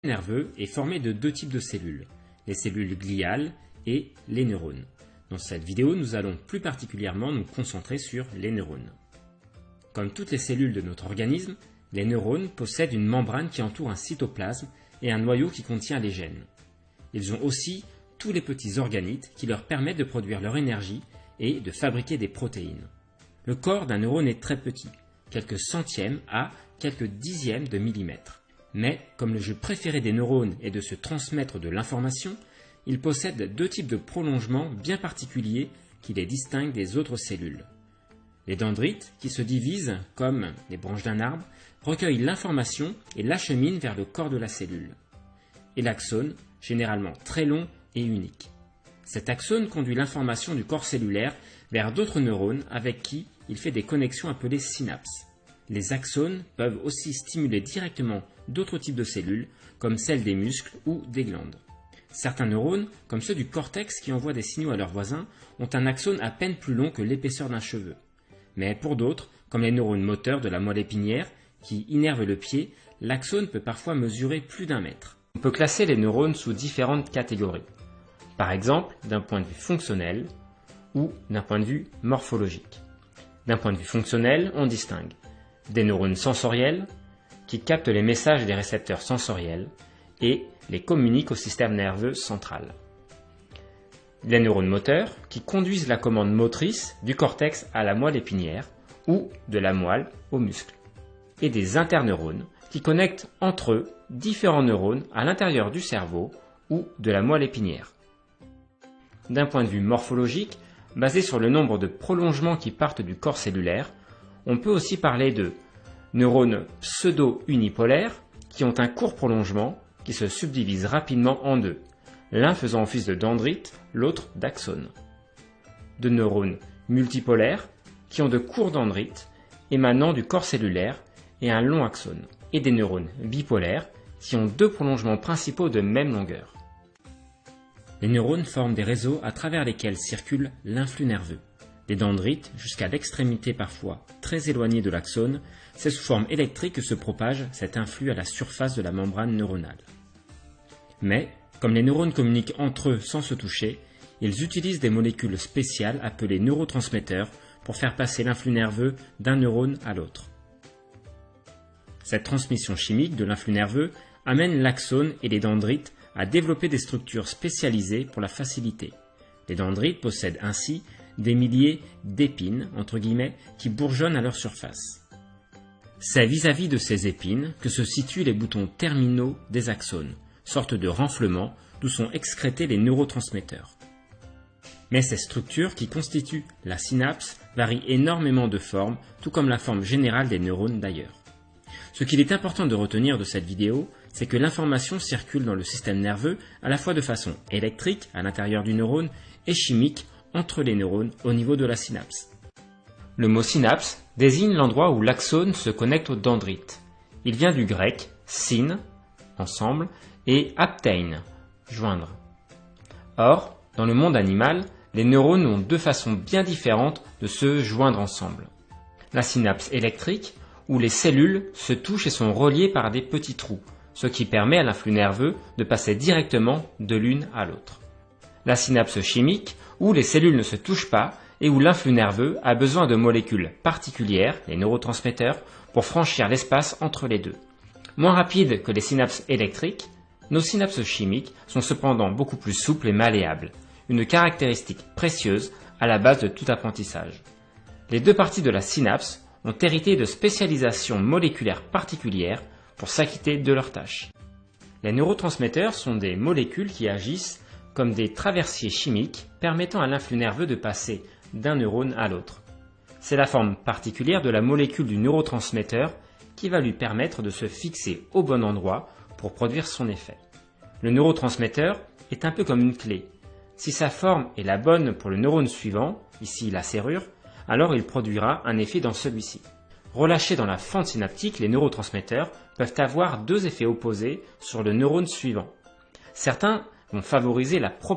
Le système nerveux est formé de deux types de cellules, les cellules gliales et les neurones. Dans cette vidéo, nous allons plus particulièrement nous concentrer sur les neurones. Comme toutes les cellules de notre organisme, les neurones possèdent une membrane qui entoure un cytoplasme et un noyau qui contient les gènes. Ils ont aussi tous les petits organites qui leur permettent de produire leur énergie et de fabriquer des protéines. Le corps d'un neurone est très petit, quelques centièmes à quelques dixièmes de millimètre. Mais comme le jeu préféré des neurones est de se transmettre de l'information, ils possèdent deux types de prolongements bien particuliers qui les distinguent des autres cellules. Les dendrites, qui se divisent comme les branches d'un arbre, recueillent l'information et l'acheminent vers le corps de la cellule. Et l'axone, généralement très long et unique. Cet axone conduit l'information du corps cellulaire vers d'autres neurones avec qui il fait des connexions appelées synapses. Les axones peuvent aussi stimuler directement d'autres types de cellules, comme celles des muscles ou des glandes. Certains neurones, comme ceux du cortex qui envoient des signaux à leurs voisins, ont un axone à peine plus long que l'épaisseur d'un cheveu. Mais pour d'autres, comme les neurones moteurs de la moelle épinière, qui innervent le pied, l'axone peut parfois mesurer plus d'1 mètre. On peut classer les neurones sous différentes catégories. Par exemple, d'un point de vue fonctionnel ou d'un point de vue morphologique. D'un point de vue fonctionnel, on distingue des neurones sensoriels, qui captent les messages des récepteurs sensoriels et les communiquent au système nerveux central. Les neurones moteurs, qui conduisent la commande motrice du cortex à la moelle épinière ou de la moelle aux muscles. Et des interneurones, qui connectent entre eux différents neurones à l'intérieur du cerveau ou de la moelle épinière. D'un point de vue morphologique, basé sur le nombre de prolongements qui partent du corps cellulaire, on peut aussi parler de neurones pseudo-unipolaires qui ont un court prolongement qui se subdivise rapidement en deux, l'un faisant office de dendrite, l'autre d'axone. De neurones multipolaires qui ont de courts dendrites émanant du corps cellulaire et un long axone, et des neurones bipolaires qui ont deux prolongements principaux de même longueur. Les neurones forment des réseaux à travers lesquels circule l'influx nerveux. Des dendrites jusqu'à l'extrémité parfois très éloignée de l'axone, c'est sous forme électrique que se propage cet influx à la surface de la membrane neuronale. Mais, comme les neurones communiquent entre eux sans se toucher, ils utilisent des molécules spéciales appelées neurotransmetteurs pour faire passer l'influx nerveux d'un neurone à l'autre. Cette transmission chimique de l'influx nerveux amène l'axone et les dendrites à développer des structures spécialisées pour la facilité. Les dendrites possèdent ainsi des milliers d'épines, entre guillemets, qui bourgeonnent à leur surface. C'est vis-à-vis de ces épines que se situent les boutons terminaux des axones, sorte de renflement d'où sont excrétés les neurotransmetteurs. Mais ces structures qui constituent la synapse varient énormément de forme, tout comme la forme générale des neurones d'ailleurs. Ce qu'il est important de retenir de cette vidéo, c'est que l'information circule dans le système nerveux à la fois de façon électrique à l'intérieur du neurone et chimique entre les neurones au niveau de la synapse. Le mot synapse désigne l'endroit où l'axone se connecte au dendrite. Il vient du grec syn, ensemble, et aptein, joindre. Or, dans le monde animal, les neurones ont deux façons bien différentes de se joindre ensemble. La synapse électrique, où les cellules se touchent et sont reliées par des petits trous, ce qui permet à l'influx nerveux de passer directement de l'une à l'autre. La synapse chimique, où les cellules ne se touchent pas et où l'influx nerveux a besoin de molécules particulières, les neurotransmetteurs, pour franchir l'espace entre les deux. Moins rapides que les synapses électriques, nos synapses chimiques sont cependant beaucoup plus souples et malléables, une caractéristique précieuse à la base de tout apprentissage. Les deux parties de la synapse ont hérité de spécialisations moléculaires particulières pour s'acquitter de leurs tâches. Les neurotransmetteurs sont des molécules qui agissent comme des traversiers chimiques permettant à l'influx nerveux de passer d'un neurone à l'autre. C'est la forme particulière de la molécule du neurotransmetteur qui va lui permettre de se fixer au bon endroit pour produire son effet. Le neurotransmetteur est un peu comme une clé. Si sa forme est la bonne pour le neurone suivant, ici la serrure, alors il produira un effet dans celui-ci. Relâchés dans la fente synaptique, les neurotransmetteurs peuvent avoir deux effets opposés sur le neurone suivant. Certains vont favoriser la